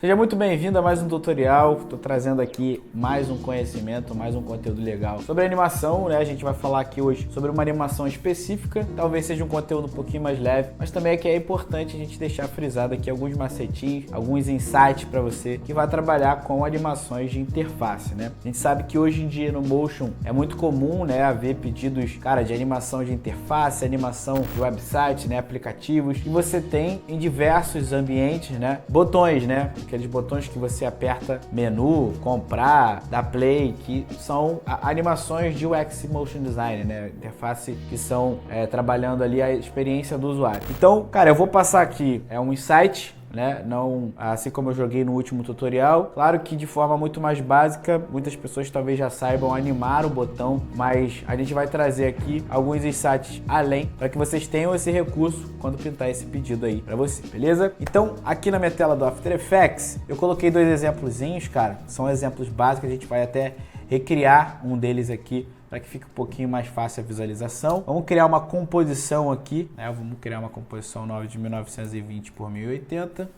Seja muito bem-vindo a mais um tutorial. Estou trazendo aqui mais um conhecimento, mais um conteúdo legal sobre animação, né? A gente vai falar aqui hoje sobre uma animação específica, talvez seja um conteúdo um pouquinho mais leve, mas também é importante a gente deixar frisado aqui alguns macetinhos, alguns insights para você que vai trabalhar com animações de interface, né? A gente sabe que hoje em dia no Motion é muito comum, né, haver pedidos, cara, de animação de interface, animação de website, né, aplicativos, e você tem em diversos ambientes, né, botões, né? Aqueles botões que você aperta menu, comprar, dar play, que são animações de UX Motion Design, né? Interface que são trabalhando ali a experiência do usuário. Então, cara, eu vou passar aqui um insight, né? Não assim como eu joguei no último tutorial. Claro que de forma muito mais básica, muitas pessoas talvez já saibam animar o botão, mas a gente vai trazer aqui alguns insights além para que vocês tenham esse recurso quando pintar esse pedido aí para você, beleza? Então, aqui na minha tela do After Effects, eu coloquei dois exemplozinhos, cara. São exemplos básicos, a gente vai até recriar um deles aqui para que fique um pouquinho mais fácil a visualização. Vamos criar uma composição aqui, né? Vamos criar uma composição nova de 1920 por 1080.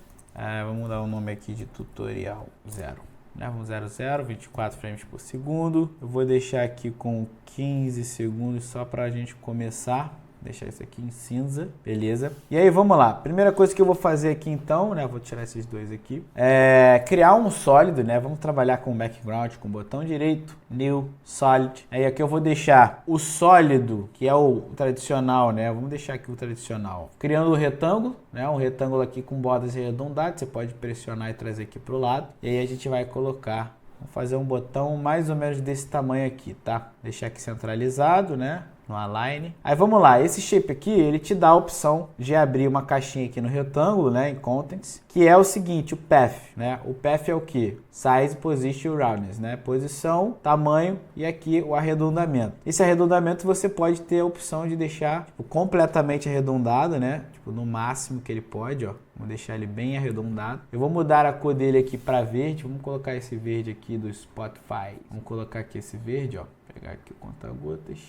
Vamos dar o nome aqui de tutorial 0. Né? Vamos 00, 24 frames por segundo. Eu vou deixar aqui com 15 segundos só para a gente começar. Deixar isso aqui em cinza, beleza? E aí, vamos lá. Primeira coisa que eu vou fazer aqui então, né? Vou tirar esses dois aqui. Criar um sólido, né? Vamos trabalhar com o background, com o botão direito, New, Solid. Aí aqui eu vou deixar o sólido, que é o tradicional, né? Vamos deixar aqui o tradicional. Criando o retângulo, né? Um retângulo aqui com bordas arredondadas. Você pode pressionar e trazer aqui para o lado. E aí a gente vai colocar, vamos fazer um botão mais ou menos desse tamanho aqui, tá? Deixar aqui centralizado, né? No align. Aí vamos lá, esse shape aqui, ele te dá a opção de abrir uma caixinha aqui no retângulo, né, em Contents, que é o seguinte, o Path, né? O Path é o que? Size, Position, Roundness, né? Posição, tamanho e aqui o arredondamento. Esse arredondamento você pode ter a opção de deixar tipo, completamente arredondado, né? Tipo, no máximo que ele pode, ó. Vamos deixar ele bem arredondado. Eu vou mudar a cor dele aqui para verde. Vamos colocar esse verde aqui do Spotify. Vamos colocar aqui esse verde, ó. Pegar aqui o conta-gotas.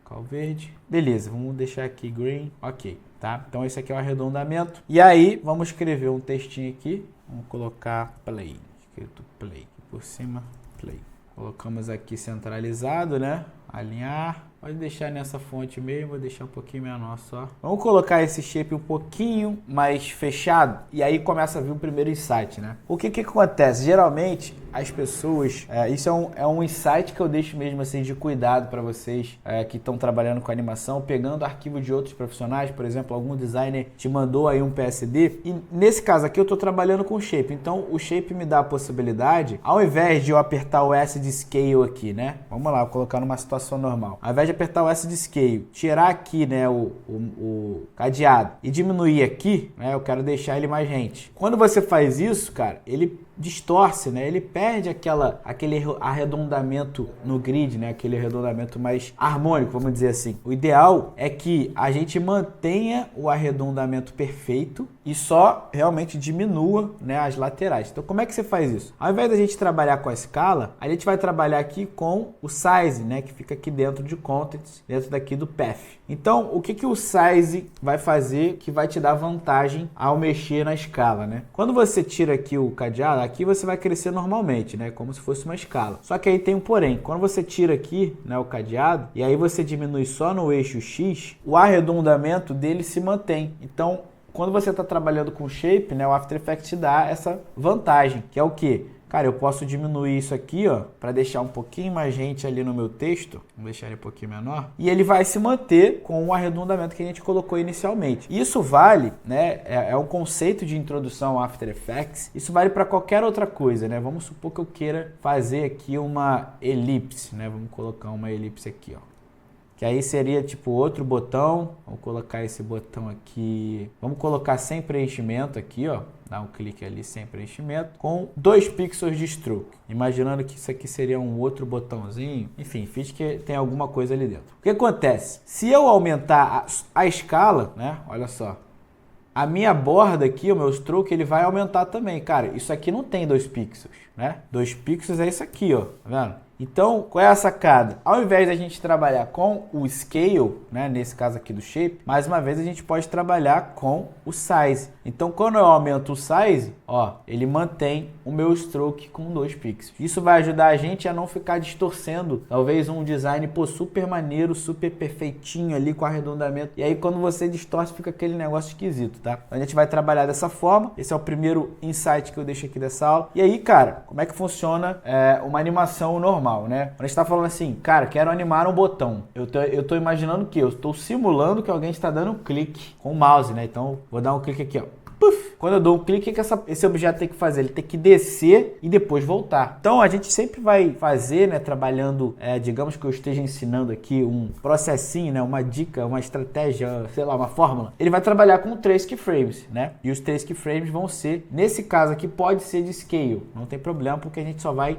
Cal verde. Beleza, vamos deixar aqui green. Ok, tá? Então esse aqui é o arredondamento. E aí, vamos escrever um textinho aqui. Vamos colocar play. Escrito play. Aqui por cima, play. Colocamos aqui centralizado, né? Alinhar. Pode deixar nessa fonte mesmo, vou deixar um pouquinho menor só. Vamos colocar esse shape um pouquinho mais fechado e aí começa a vir o primeiro insight, né? O que acontece? Geralmente as pessoas, isso é um insight que eu deixo mesmo assim de cuidado para vocês que estão trabalhando com animação, pegando arquivo de outros profissionais, por exemplo, algum designer te mandou aí um PSD e nesse caso aqui eu estou trabalhando com shape, então o shape me dá a possibilidade, ao invés de eu apertar o S de Scale aqui, né? Vamos lá, vou colocar numa situação normal. Ao invés de apertar o S de Scale, tirar aqui, né, o cadeado e diminuir aqui, né, eu quero deixar ele mais rente. Quando você faz isso, cara, ele distorce, né? Ele perde aquele arredondamento no grid, né? Aquele arredondamento mais harmônico, vamos dizer assim. O ideal é que a gente mantenha o arredondamento perfeito e só realmente diminua, né, as laterais. Então, como é que você faz isso? Ao invés da gente trabalhar com a escala, a gente vai trabalhar aqui com o size, né, que fica aqui dentro de Contents, dentro daqui do Path. Então, o que o size vai fazer que vai te dar vantagem ao mexer na escala, né? Quando você tira aqui o cadeado, aqui você vai crescer normalmente, né? Como se fosse uma escala. Só que aí tem um porém. Quando você tira aqui, né, o cadeado, e aí você diminui só no eixo X, o arredondamento dele se mantém. Então, quando você está trabalhando com shape, né, o After Effects te dá essa vantagem, que é o quê? Cara, eu posso diminuir isso aqui, ó, para deixar um pouquinho mais gente ali no meu texto. Vamos deixar ele um pouquinho menor. E ele vai se manter com o arredondamento que a gente colocou inicialmente. Isso vale, né, é um conceito de introdução ao After Effects. Isso vale para qualquer outra coisa, né? Vamos supor que eu queira fazer aqui uma elipse, né? Vamos colocar uma elipse aqui, ó. Que aí seria tipo outro botão. Vamos colocar esse botão aqui. Vamos colocar sem preenchimento aqui, ó. Dá um clique ali sem preenchimento. Com 2 pixels de stroke. Imaginando que isso aqui seria um outro botãozinho. Enfim, fiz que tem alguma coisa ali dentro. O que acontece? Se eu aumentar a escala, né? Olha só. A minha borda aqui, o meu stroke, ele vai aumentar também. Cara, isso aqui não tem 2 pixels, né? 2 pixels é isso aqui, ó. Tá vendo? Então, qual é a sacada? Ao invés da gente trabalhar com o scale, né, nesse caso aqui do shape, mais uma vez a gente pode trabalhar com o size. Então, quando eu aumento o size, ó, ele mantém o meu stroke com 2 pixels. Isso vai ajudar a gente a não ficar distorcendo, talvez um design super maneiro, super perfeitinho ali com arredondamento. E aí, quando você distorce, fica aquele negócio esquisito, tá? Então, a gente vai trabalhar dessa forma. Esse é o primeiro insight que eu deixo aqui dessa aula. E aí, cara, como é que funciona uma animação normal, né? Quando a gente tá falando assim, cara, quero animar um botão. Eu tô imaginando que eu estou simulando que alguém está dando um clique com o mouse, né? Então, vou dar um clique aqui, ó. Puf! Quando eu dou um clique, o que esse objeto tem que fazer? Ele tem que descer e depois voltar. Então, a gente sempre vai fazer, né, trabalhando, digamos que eu esteja ensinando aqui um processinho, né, uma dica, uma estratégia, sei lá, uma fórmula. Ele vai trabalhar com 3 keyframes, né? E os 3 keyframes vão ser, nesse caso aqui, pode ser de scale. Não tem problema, porque a gente só vai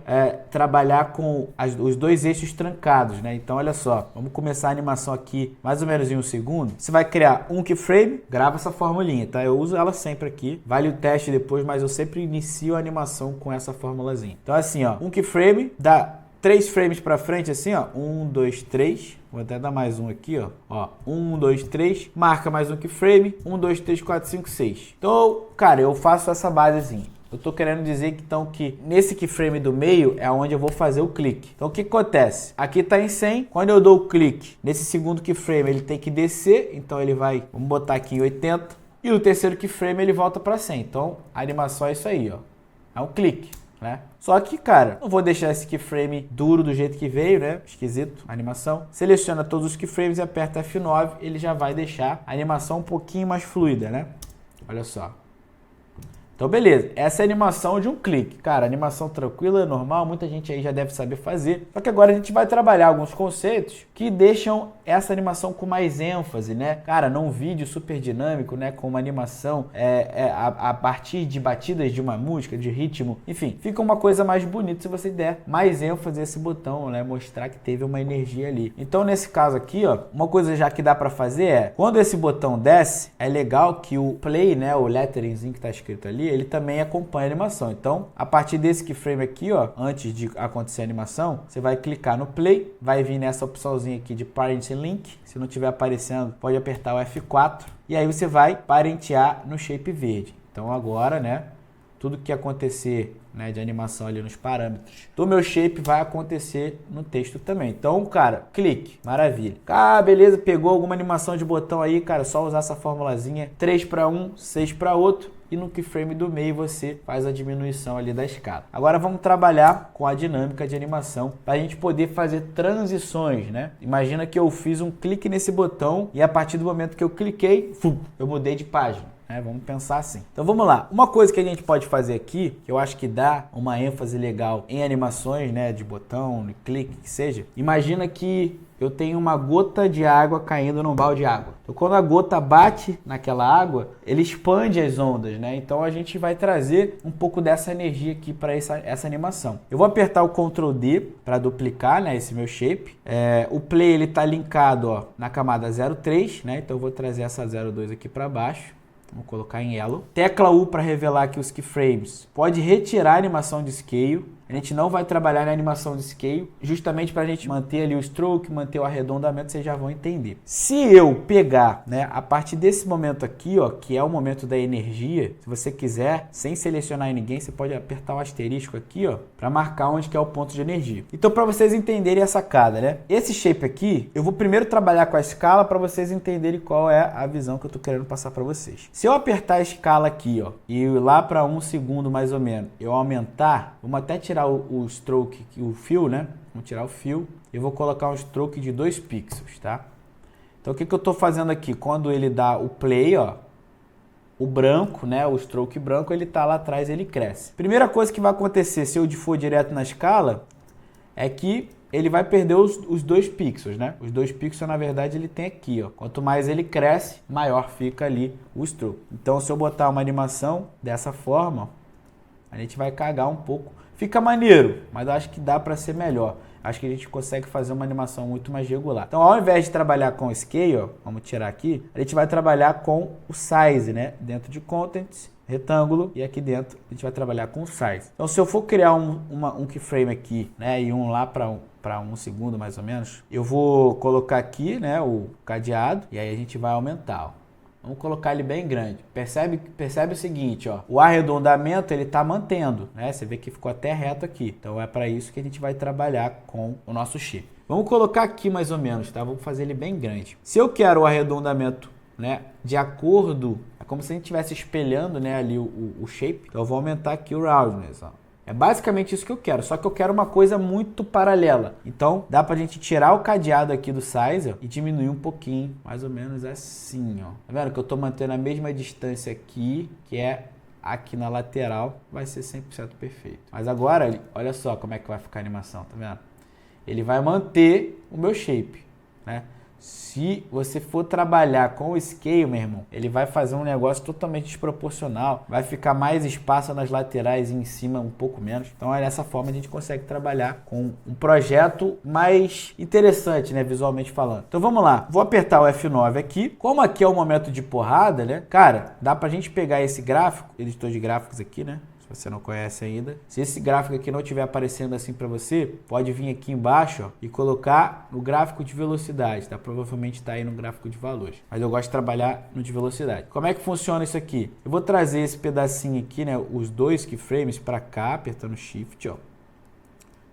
trabalhar com os 2 eixos trancados, né? Então, olha só, vamos começar a animação aqui mais ou menos em 1 segundo. Você vai criar um keyframe, grava essa formulinha, tá? Eu uso ela sempre aqui. Vale o teste depois, mas eu sempre inicio a animação com essa formulazinha. Então assim, ó, um keyframe, dá 3 frames pra frente assim, ó, 1, 2, 3, vou até dar mais um aqui, ó, 1, 2, 3, marca mais um keyframe, 1, 2, 3, 4, 5, 6. Então, cara, eu faço essa basezinha. Eu tô querendo dizer que, então, que nesse keyframe do meio é onde eu vou fazer o clique. Então, o que acontece? Aqui tá em 100. Quando eu dou o clique, nesse segundo keyframe, ele tem que descer. Então, ele vai, vamos botar aqui em 80. E no terceiro keyframe ele volta para 100. Então, a animação é isso aí, ó. É um clique, né? Só que, cara, não vou deixar esse keyframe duro do jeito que veio, né? Esquisito, a animação. Seleciona todos os keyframes e aperta F9. Ele já vai deixar a animação um pouquinho mais fluida, né? Olha só. Então, beleza. Essa é a animação de um clique. Cara, animação tranquila, normal, muita gente aí já deve saber fazer. Só que agora a gente vai trabalhar alguns conceitos que deixam essa animação com mais ênfase, né? Cara, num vídeo super dinâmico, né? Com uma animação a partir de batidas de uma música, de ritmo. Enfim, fica uma coisa mais bonita se você der mais ênfase a esse botão, né? Mostrar que teve uma energia ali. Então, nesse caso aqui, ó, uma coisa já que dá pra fazer é, quando esse botão desce, é legal que o play, né? O letteringzinho que tá escrito ali, ele também acompanha a animação. Então, a partir desse keyframe aqui, ó, antes de acontecer a animação, você vai clicar no play, vai vir nessa opçãozinha aqui de Parent Link. Se não estiver aparecendo, pode apertar o F4 e aí você vai parentear no shape verde. Então, agora, né, tudo que acontecer, né, de animação ali nos parâmetros do meu shape vai acontecer no texto também. Então, cara, clique, maravilha. Ah, beleza, pegou alguma animação de botão aí, cara, só usar essa formulazinha 3 para um, 6 para outro. E no keyframe do meio você faz a diminuição ali da escala. Agora vamos trabalhar com a dinâmica de animação para a gente poder fazer transições, né? Imagina que eu fiz um clique nesse botão e a partir do momento que eu cliquei, eu mudei de página. Vamos pensar assim. Então vamos lá. Uma coisa que a gente pode fazer aqui, que eu acho que dá uma ênfase legal em animações, né, de botão, de clique, que seja. Imagina que eu tenho uma gota de água caindo num balde de água. Então quando a gota bate naquela água, ele expande as ondas, né? Então a gente vai trazer um pouco dessa energia aqui para essa animação. Eu vou apertar o Ctrl D para duplicar, né, esse meu shape. O play ele tá linkado, ó, na camada 03, né? Então eu vou trazer essa 02 aqui para baixo. Vou colocar em Yellow. Tecla U para revelar aqui os keyframes. Pode retirar a animação de scale. A gente não vai trabalhar na animação de scale, justamente para a gente manter ali o stroke, manter o arredondamento, vocês já vão entender. Se eu pegar, né, a partir desse momento aqui, ó, que é o momento da energia, se você quiser, sem selecionar em ninguém, você pode apertar o asterisco aqui, ó, para marcar onde que é o ponto de energia. Então, para vocês entenderem a sacada, né? Esse shape aqui, eu vou primeiro trabalhar com a escala para vocês entenderem qual é a visão que eu tô querendo passar para vocês. Se eu apertar a escala aqui, ó, e ir lá para 1 segundo mais ou menos, eu aumentar, vamos até tirar o stroke, o fio, né? Vamos tirar o fio. Eu vou colocar um stroke de 2 pixels, tá? Então, o que eu tô fazendo aqui? Quando ele dá o play, ó, o branco, né? O stroke branco, ele tá lá atrás, ele cresce. Primeira coisa que vai acontecer se eu for direto na escala é que ele vai perder os 2 pixels, né? Os 2 pixels, na verdade, ele tem aqui, ó. Quanto mais ele cresce, maior fica ali o stroke. Então, se eu botar uma animação dessa forma, ó, a gente vai cagar um pouco. Fica maneiro, mas eu acho que dá para ser melhor. Acho que a gente consegue fazer uma animação muito mais regular. Então, ao invés de trabalhar com scale, ó, vamos tirar aqui, a gente vai trabalhar com o size, né? Dentro de Contents retângulo, e aqui dentro a gente vai trabalhar com size. Então se eu for criar um keyframe aqui, né, e um lá para um segundo mais ou menos, eu vou colocar aqui, né, o cadeado, e aí a gente vai aumentar, ó. Vamos colocar ele bem grande. Percebe o seguinte, ó, o arredondamento ele tá mantendo, né? Você vê que ficou até reto aqui. Então é para isso que a gente vai trabalhar com o nosso shape. Vamos colocar aqui mais ou menos, tá? Vamos fazer ele bem grande. Se eu quero o arredondamento, né, de acordo, é como se a gente estivesse espelhando, né, ali o shape. Então eu vou aumentar aqui o roundness, ó. É basicamente isso que eu quero, só que eu quero uma coisa muito paralela. Então, dá pra gente tirar o cadeado aqui do size, ó, e diminuir um pouquinho, mais ou menos assim, ó. Tá vendo que eu tô mantendo a mesma distância aqui, que é aqui na lateral, vai ser 100% perfeito. Mas agora, olha só como é que vai ficar a animação, tá vendo? Ele vai manter o meu shape, né? Se você for trabalhar com o scale, meu irmão, ele vai fazer um negócio totalmente desproporcional, vai ficar mais espaço nas laterais e em cima um pouco menos. Então é dessa forma a gente consegue trabalhar com um projeto mais interessante, né, visualmente falando. Então vamos lá, vou apertar o F9 aqui. Como aqui é o momento de porrada, né, cara, dá pra gente pegar esse gráfico, editor de gráficos aqui, né, se você não conhece ainda. Se esse gráfico aqui não estiver aparecendo assim para você, pode vir aqui embaixo, ó, e colocar no gráfico de velocidade, tá? Provavelmente está aí no gráfico de valores, mas eu gosto de trabalhar no de velocidade. Como é que funciona isso aqui? Eu vou trazer esse pedacinho aqui, né, os dois keyframes para cá, apertando Shift, ó,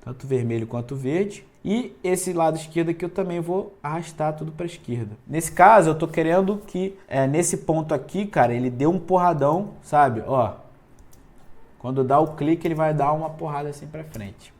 tanto vermelho quanto verde. E esse lado esquerdo aqui eu também vou arrastar tudo para a esquerda. Nesse caso eu tô querendo que nesse ponto aqui, cara, ele dê um porradão, sabe? Ó, quando dá o clique, ele vai dar uma porrada assim pra frente.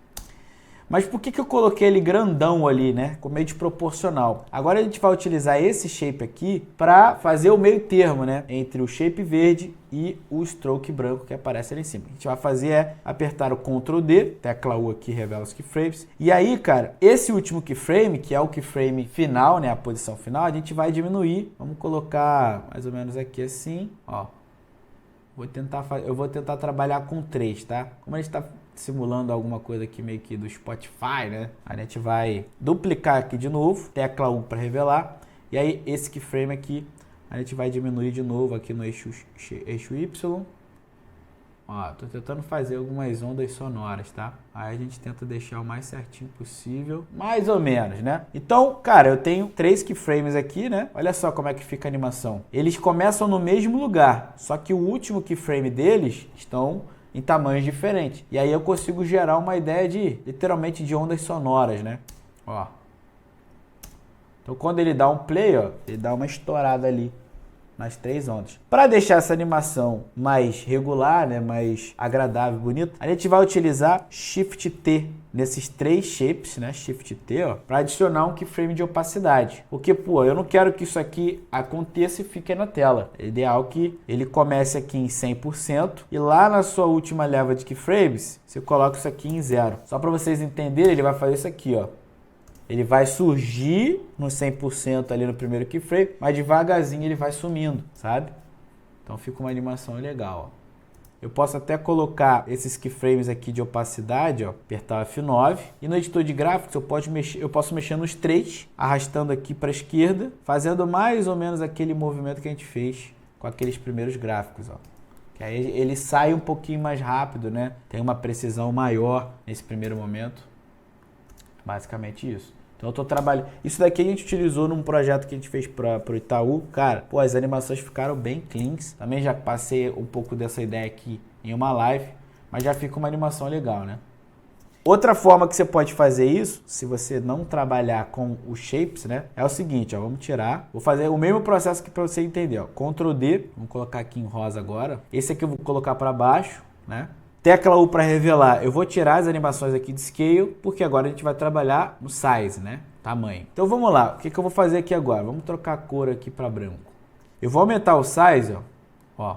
Mas por que eu coloquei ele grandão ali, né? Com meio desproporcional. Agora a gente vai utilizar esse shape aqui para fazer o meio termo, né? Entre o shape verde e o stroke branco que aparece ali em cima. O que a gente vai fazer é apertar o Ctrl D, tecla U aqui revela os keyframes. E aí, cara, esse último keyframe, que é o keyframe final, né? A posição final, a gente vai diminuir. Vamos colocar mais ou menos aqui assim, ó. Eu vou tentar trabalhar com 3, tá? Como a gente está simulando alguma coisa aqui meio que do Spotify, né? A gente vai duplicar aqui de novo, tecla 1 para revelar. E aí esse keyframe aqui, a gente vai diminuir de novo aqui no eixo Y. Ó, tô tentando fazer algumas ondas sonoras, tá? Aí a gente tenta deixar o mais certinho possível, mais ou menos, né? Então, cara, eu tenho 3 keyframes aqui, né? Olha só como é que fica a animação. Eles começam no mesmo lugar, só que o último keyframe deles estão em tamanhos diferentes. E aí eu consigo gerar uma ideia de, literalmente, de ondas sonoras, né? Ó. Então, quando ele dá um play, ó, ele dá uma estourada ali nas 3 ondas. Para deixar essa animação mais regular, né, mais agradável, bonito, a gente vai utilizar Shift T nesses 3 shapes, né, Shift T, ó, para adicionar um keyframe de opacidade. Porque, pô, eu não quero que isso aqui aconteça e fique na tela. É ideal que ele comece aqui em 100% e lá na sua última leva de keyframes, você coloca isso aqui em 0. Só para vocês entenderem, ele vai fazer isso aqui, ó. Ele vai surgir no 100% ali no primeiro keyframe, mas devagarzinho ele vai sumindo, sabe? Então fica uma animação legal, ó. Eu posso até colocar esses keyframes aqui de opacidade, ó, apertar o F9. E no editor de gráficos eu posso mexer nos 3, arrastando aqui para a esquerda, fazendo mais ou menos aquele movimento que a gente fez com aqueles primeiros gráficos, ó. Que aí ele sai um pouquinho mais rápido, né? Tem uma precisão maior nesse primeiro momento. Basicamente isso. Então eu tô trabalhando. Isso daqui a gente utilizou num projeto que a gente fez pro Itaú. Cara, pô, as animações ficaram bem cleans. Também já passei um pouco dessa ideia aqui em uma live, mas já fica uma animação legal, né? Outra forma que você pode fazer isso, se você não trabalhar com os shapes, né? É o seguinte, ó, vamos tirar. Vou fazer o mesmo processo que para você entender, ó. Ctrl D, vamos colocar aqui em rosa agora. Esse aqui eu vou colocar para baixo, né? Tecla U para revelar, eu vou tirar as animações aqui de Scale, porque agora a gente vai trabalhar no Size, né? Tamanho. Então vamos lá, o que eu vou fazer aqui agora? Vamos trocar a cor aqui para branco. Eu vou aumentar o Size, ó.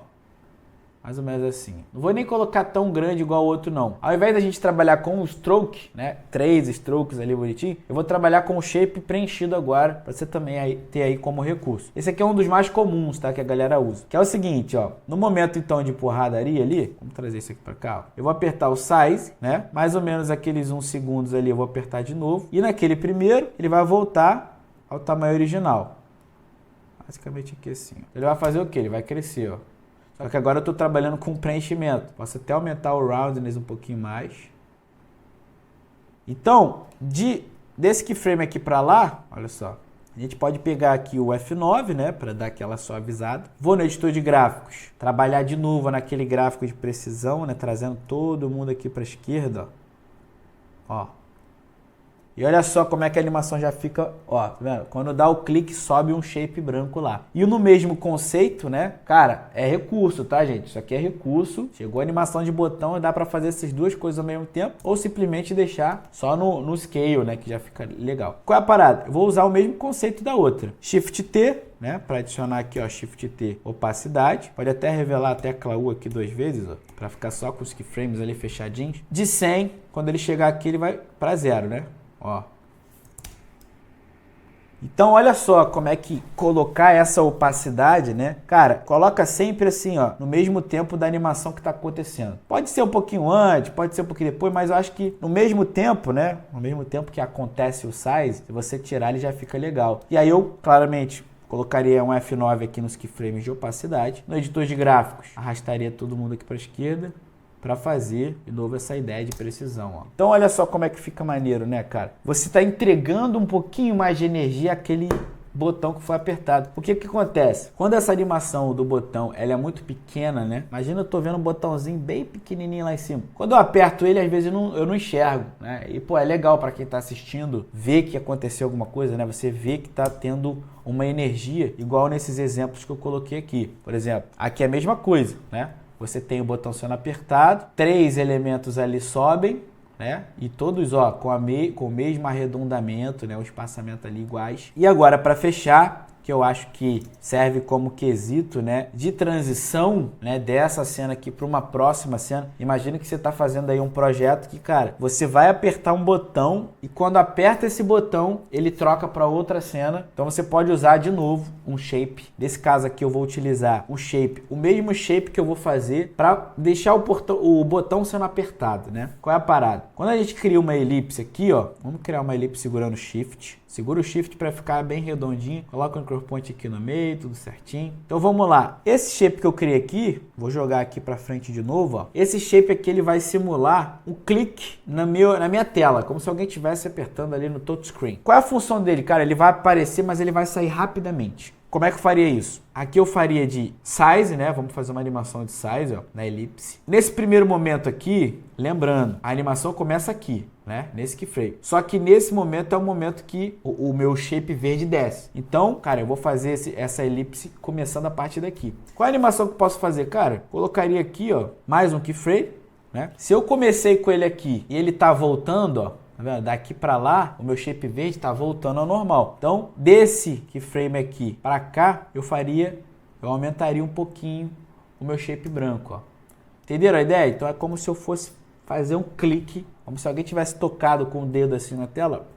Mais ou menos assim. Não vou nem colocar tão grande igual o outro, não. Ao invés da gente trabalhar com o stroke, né? 3 strokes ali bonitinho, eu vou trabalhar com o shape preenchido agora, para você também ter aí como recurso. Esse aqui é um dos mais comuns, tá? Que a galera usa. Que é o seguinte, ó. No momento, então, de porradaria ali, vamos trazer isso aqui para cá, ó. Eu vou apertar o size, né? Mais ou menos aqueles 1 segundos ali eu vou apertar de novo. E naquele primeiro, ele vai voltar ao tamanho original. Basicamente aqui assim. Ele vai fazer o quê? Ele vai crescer, ó. Só que agora eu estou trabalhando com preenchimento. Posso até aumentar o roundness um pouquinho mais. Então, desse keyframe aqui para lá, olha só. A gente pode pegar aqui o F9, né, para dar aquela suavizada. Vou no editor de gráficos, trabalhar de novo naquele gráfico de precisão, né, trazendo todo mundo aqui para a esquerda, ó. E olha só como é que a animação já fica, ó, tá vendo? Quando dá o clique, sobe um shape branco lá. E no mesmo conceito, né, cara, é recurso, tá, gente? Isso aqui é recurso. Chegou a animação de botão e dá pra fazer essas duas coisas ao mesmo tempo. Ou simplesmente deixar só no scale, né, que já fica legal. Qual é a parada? Eu vou usar o mesmo conceito da outra. Shift T, né, para adicionar aqui, ó, Shift T, opacidade. Pode até revelar a tecla U aqui 2 vezes, ó, para ficar só com os keyframes ali fechadinhos. De 100, quando ele chegar aqui, ele vai para 0, né? Ó. Então, olha só como é que colocar essa opacidade, né? Cara, coloca sempre assim, ó, no mesmo tempo da animação que está acontecendo. Pode ser um pouquinho antes, pode ser um pouquinho depois, mas eu acho que no mesmo tempo, né? No mesmo tempo que acontece o size, se você tirar, ele já fica legal. E aí eu, claramente, colocaria um F9 aqui nos keyframes de opacidade. No editor de gráficos, arrastaria todo mundo aqui para a esquerda para fazer, de novo, essa ideia de precisão, ó. Então, olha só como é que fica maneiro, né, cara? Você está entregando um pouquinho mais de energia àquele botão que foi apertado. O que que acontece? Quando essa animação do botão ela é muito pequena, né? Imagina eu tô vendo um botãozinho bem pequenininho lá em cima. Quando eu aperto ele, às vezes eu não enxergo, né? E, pô, é legal para quem tá assistindo ver que aconteceu alguma coisa, né? Você vê que tá tendo uma energia igual nesses exemplos que eu coloquei aqui. Por exemplo, aqui é a mesma coisa, né? Você tem o botão sendo apertado, 3 elementos ali sobem, né? E todos, ó, com o mesmo arredondamento, né? O espaçamento ali iguais. E agora, para fechar, que eu acho que serve como quesito, né, de transição, né, dessa cena aqui para uma próxima cena. Imagina que você está fazendo aí um projeto que, cara, você vai apertar um botão e quando aperta esse botão, ele troca para outra cena. Então você pode usar de novo um shape. Nesse caso aqui eu vou utilizar o shape, o mesmo shape que eu vou fazer para deixar o botão sendo apertado, né? Qual é a parada? Quando a gente cria uma elipse aqui, ó, vamos criar uma elipse segurando o Shift. Segura o Shift para ficar bem redondinho. Coloca o anchor point aqui no meio, tudo certinho. Então vamos lá. Esse shape que eu criei aqui, vou jogar aqui para frente de novo, ó. Esse shape aqui ele vai simular um clique na minha tela, como se alguém estivesse apertando ali no touchscreen. Qual é a função dele, cara? Ele vai aparecer, mas ele vai sair rapidamente. Como é que eu faria isso? Aqui eu faria de size, né? Vamos fazer uma animação de size, ó, na elipse. Nesse primeiro momento aqui, lembrando, a animação começa aqui, né? Nesse keyframe. Só que nesse momento é o momento que o meu shape verde desce. Então, cara, eu vou fazer essa elipse começando a partir daqui. Qual é a animação que eu posso fazer, cara? Colocaria aqui, ó, mais um keyframe, né? Se eu comecei com ele aqui e ele tá voltando, ó, tá vendo? Daqui para lá, o meu shape verde está voltando ao normal. Então, desse keyframe aqui para cá, eu aumentaria um pouquinho o meu shape branco, ó. Entenderam a ideia? Então, é como se eu fosse fazer um clique, como se alguém tivesse tocado com o dedo assim na tela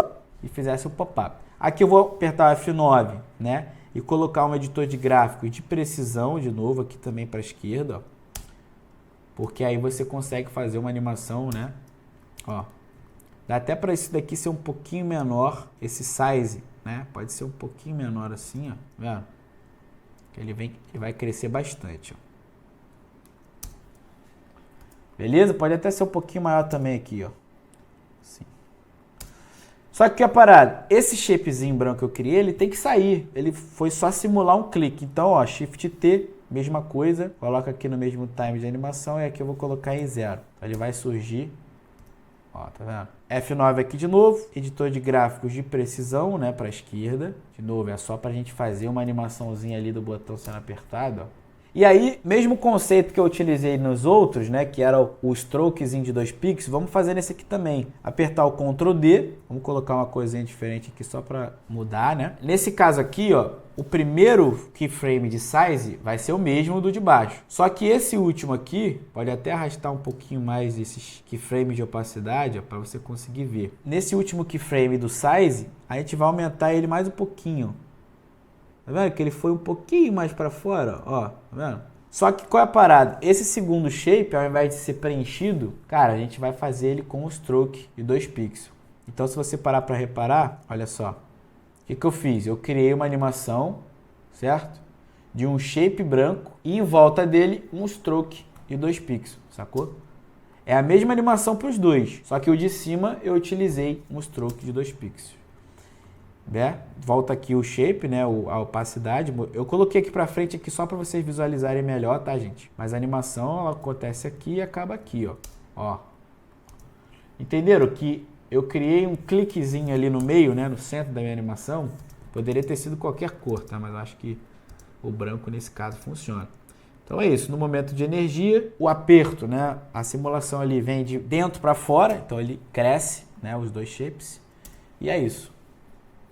e fizesse um pop-up. Aqui eu vou apertar o F9, né? E colocar um editor de gráficos de precisão, de novo, aqui também para a esquerda, ó. Porque aí você consegue fazer uma animação, né? Ó. Dá até para isso daqui ser um pouquinho menor, esse size, né? Pode ser um pouquinho menor assim, ó. Vendo? Ele vai crescer bastante, ó. Beleza? Pode até ser um pouquinho maior também aqui, ó. Assim. Só que a parada, esse shapezinho branco que eu criei, ele tem que sair. Ele foi só simular um clique. Então, ó, Shift T, mesma coisa. Coloca aqui no mesmo time de animação e aqui eu vou colocar em 0. Então, ele vai surgir. Ó, tá vendo? F9 aqui de novo, editor de gráficos de precisão, né, para a esquerda. De novo, é só para a gente fazer uma animaçãozinha ali do botão sendo apertado, ó. E aí, mesmo conceito que eu utilizei nos outros, né, que era o strokezinho de 2 pixels, vamos fazer nesse aqui também. Apertar o Ctrl D, vamos colocar uma coisinha diferente aqui só para mudar, né? Nesse caso aqui, ó, o primeiro keyframe de size vai ser o mesmo do de baixo. Só que esse último aqui, pode até arrastar um pouquinho mais esses keyframes de opacidade, para você conseguir ver. Nesse último keyframe do size, a gente vai aumentar ele mais um pouquinho. Tá vendo que ele foi um pouquinho mais para fora, ó, tá vendo? Só que qual é a parada? Esse segundo shape, ao invés de ser preenchido, cara, a gente vai fazer ele com o stroke de 2 pixels. Então, se você parar para reparar, olha só. O que eu fiz? Eu criei uma animação, certo? de um shape branco e em volta dele um stroke e 2 pixels, sacou? É a mesma animação para os dois, só que o de cima eu utilizei um stroke de 2 pixels. Volta aqui o shape, né, a opacidade. Eu coloquei aqui para frente aqui só para vocês visualizarem melhor, tá, gente? Mas a animação ela acontece aqui e acaba aqui, ó. Entenderam que eu criei um cliquezinho ali no meio, né, no centro da minha animação? Poderia ter sido qualquer cor, tá? Mas eu acho que o branco nesse caso funciona. Então é isso, no momento de energia, o aperto, né, a simulação ali vem de dentro para fora, então ele cresce, né, os dois shapes. E é isso.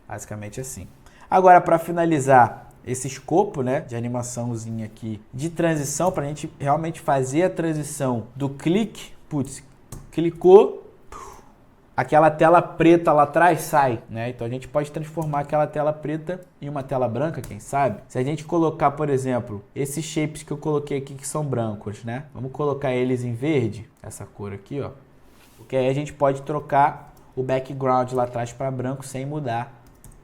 Basicamente assim. Agora, para finalizar esse escopo, né, de animaçãozinha aqui de transição, para a gente realmente fazer a transição do clique, clicou, aquela tela preta lá atrás sai, né? Então a gente pode transformar aquela tela preta em uma tela branca, quem sabe? Se a gente colocar, por exemplo, esses shapes que eu coloquei aqui que são brancos, né? Vamos colocar eles em verde, essa cor aqui, ó. Porque aí a gente pode trocar o background lá atrás para branco sem mudar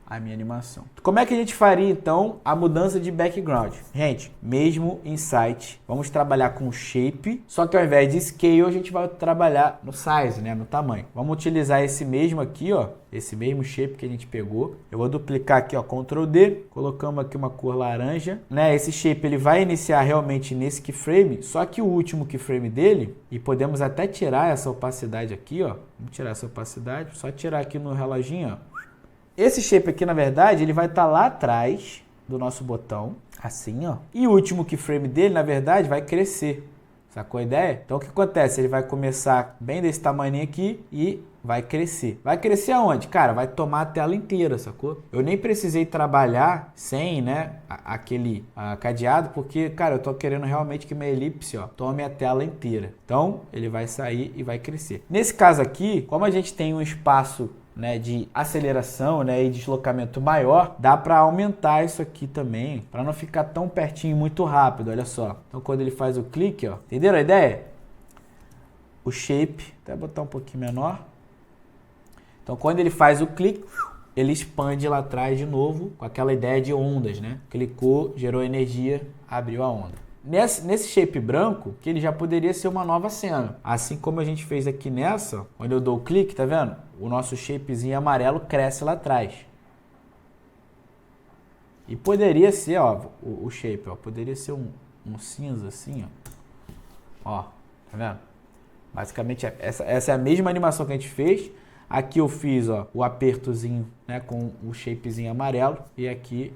a minha animação. Como é que a gente faria então a mudança de background? Gente, mesmo insight, vamos trabalhar com shape, só que ao invés de scale a gente vai trabalhar no size, né, no tamanho. Vamos utilizar esse mesmo aqui, ó, esse mesmo shape que a gente pegou. Eu vou duplicar aqui, ó, Ctrl D, colocamos aqui uma cor laranja, né? Esse shape ele vai iniciar realmente nesse keyframe, só que o último keyframe dele, e podemos até tirar essa opacidade aqui, ó. Vamos tirar essa opacidade, só tirar aqui no reloginho, ó. Esse shape aqui, na verdade, ele vai estar lá atrás do nosso botão, assim, ó. E o último keyframe dele, na verdade, vai crescer. Sacou a ideia? Então, o que acontece? Ele vai começar bem desse tamanho aqui e vai crescer. Vai crescer aonde? Cara, vai tomar a tela inteira, sacou? Eu nem precisei trabalhar sem, né, aquele cadeado, porque, cara, eu tô querendo realmente que minha elipse, ó, tome a tela inteira. Então, ele vai sair e vai crescer. Nesse caso aqui, como a gente tem um espaço, né, de aceleração, né, e deslocamento maior, dá para aumentar isso aqui também, para não ficar tão pertinho muito rápido, olha só. Então quando ele faz o clique, ó, entenderam a ideia? O shape, até botar um pouquinho menor. Então quando ele faz o clique, ele expande lá atrás de novo, com aquela ideia de ondas, né? Clicou, gerou energia, abriu a onda. Nesse shape branco, que ele já poderia ser uma nova cena. Assim como a gente fez aqui nessa, onde eu dou o clique, tá vendo? O nosso shapezinho amarelo cresce lá atrás. E poderia ser, ó, o shape, ó, poderia ser um cinza assim, ó. Ó, tá vendo? Basicamente, essa é a mesma animação que a gente fez. Aqui eu fiz, ó, o apertozinho, né, com o shapezinho amarelo. E aqui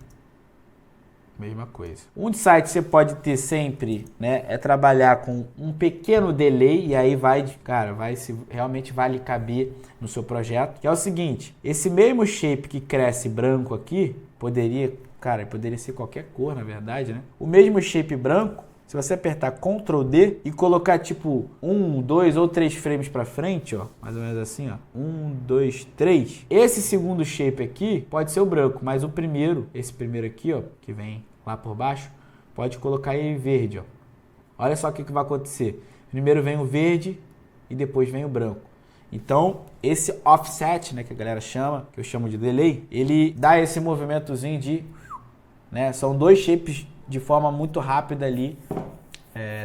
mesma coisa. Um insight você pode ter sempre, né, é trabalhar com um pequeno delay e aí vai, cara, realmente vai lhe caber no seu projeto. Que é o seguinte, esse mesmo shape que cresce branco aqui, poderia ser qualquer cor, na verdade, né? O mesmo shape branco, se você apertar Ctrl D e colocar tipo 1, 2 ou 3 frames para frente, ó, mais ou menos assim, ó, 1, 2, 3. Esse segundo shape aqui pode ser o branco, mas o primeiro, esse primeiro aqui, ó, que vem lá por baixo, pode colocar ele em verde, ó. Olha só o que vai acontecer. Primeiro vem o verde e depois vem o branco. Então, esse offset, né, que a galera chama, que eu chamo de delay, ele dá esse movimentozinho de, né, são dois shapes de forma muito rápida ali,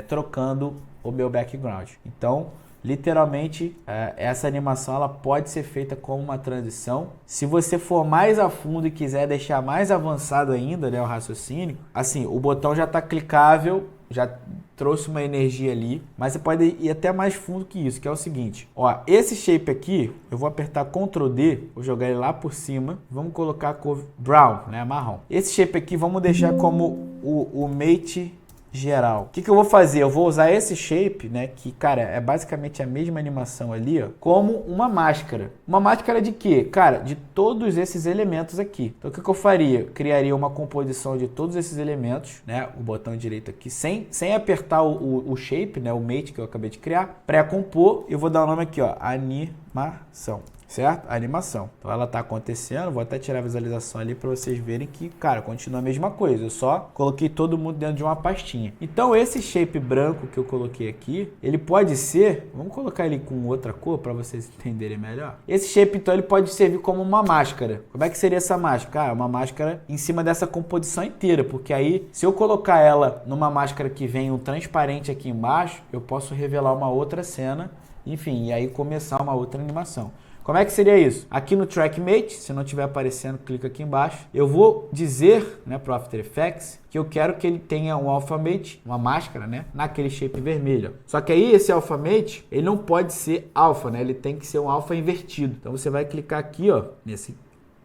trocando o meu background. Então, literalmente, essa animação ela pode ser feita como uma transição. Se você for mais a fundo e quiser deixar mais avançado ainda, né, o raciocínio, assim, o botão já está clicável, já trouxe uma energia ali, mas você pode ir até mais fundo que isso, que é o seguinte, ó, esse shape aqui, eu vou apertar Ctrl D, vou jogar ele lá por cima, vamos colocar a cor brown, né, marrom. Esse shape aqui vamos deixar como o mate geral. O que eu vou fazer? Eu vou usar esse shape, né, que, cara, é basicamente a mesma animação ali, ó, como uma máscara. Uma máscara de quê? Cara, de todos esses elementos aqui. Então, o que eu faria? Eu criaria uma composição de todos esses elementos, né, o botão direito aqui, sem apertar o shape, né, o mate que eu acabei de criar. Pré-compor, eu vou dar o nome aqui, ó, animação. certo? A animação. Então ela tá acontecendo, vou até tirar a visualização ali para vocês verem que, cara, continua a mesma coisa. Eu só coloquei todo mundo dentro de uma pastinha. Então esse shape branco que eu coloquei aqui, ele pode ser, vamos colocar ele com outra cor para vocês entenderem melhor. Esse shape então ele pode servir como uma máscara. Como é que seria essa máscara? Ah, uma máscara em cima dessa composição inteira, porque aí se eu colocar ela numa máscara que vem um transparente aqui embaixo, eu posso revelar uma outra cena, enfim, e aí começar uma outra animação. Como é que seria isso? Aqui no TrackMate, se não estiver aparecendo, clica aqui embaixo. Eu vou dizer, né, para o After Effects, que eu quero que ele tenha um Alpha Mate, uma máscara, né, naquele shape vermelho. Só que aí esse Alpha Mate, ele não pode ser alfa, né? Ele tem que ser um alfa invertido. Então você vai clicar aqui, ó, nesse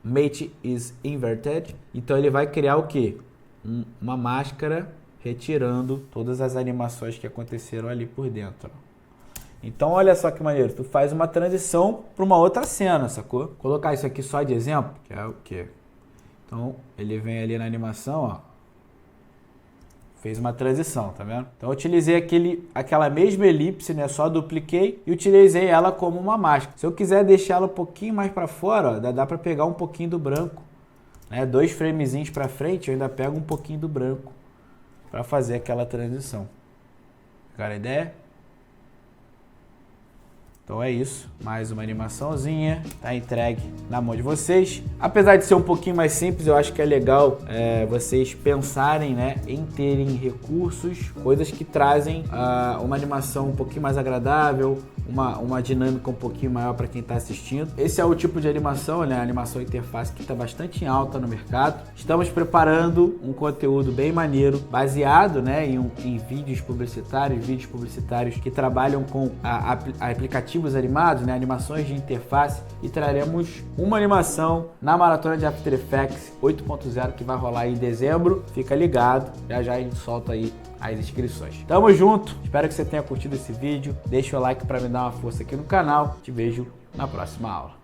Mate is Inverted. Então ele vai criar o quê? Uma máscara retirando todas as animações que aconteceram ali por dentro. Então olha só que maneiro, tu faz uma transição para uma outra cena, sacou? Vou colocar isso aqui só de exemplo, que é o quê? Então ele vem ali na animação, ó, fez uma transição, tá vendo? Então eu utilizei aquela mesma elipse, né, só dupliquei e utilizei ela como uma máscara. Se eu quiser deixar ela um pouquinho mais para fora, ó, dá para pegar um pouquinho do branco, né? 2 framezinhos para frente, eu ainda pego um pouquinho do branco para fazer aquela transição. Pegaram a ideia? Então é isso, mais uma animaçãozinha, tá entregue na mão de vocês. Apesar de ser um pouquinho mais simples, eu acho que é legal vocês pensarem, né, em terem recursos, coisas que trazem uma animação um pouquinho mais agradável, uma dinâmica um pouquinho maior para quem está assistindo. Esse é o tipo de animação, né, a animação interface que está bastante em alta no mercado. Estamos preparando um conteúdo bem maneiro, baseado, né, em vídeos publicitários que trabalham com aplicativos animados, né, animações de interface, e traremos uma animação na maratona de After Effects 8.0 que vai rolar em dezembro. Fica ligado, já a gente solta aí as inscrições. Tamo junto, espero que você tenha curtido esse vídeo, deixa o like para me dar uma força aqui no canal, te vejo na próxima aula.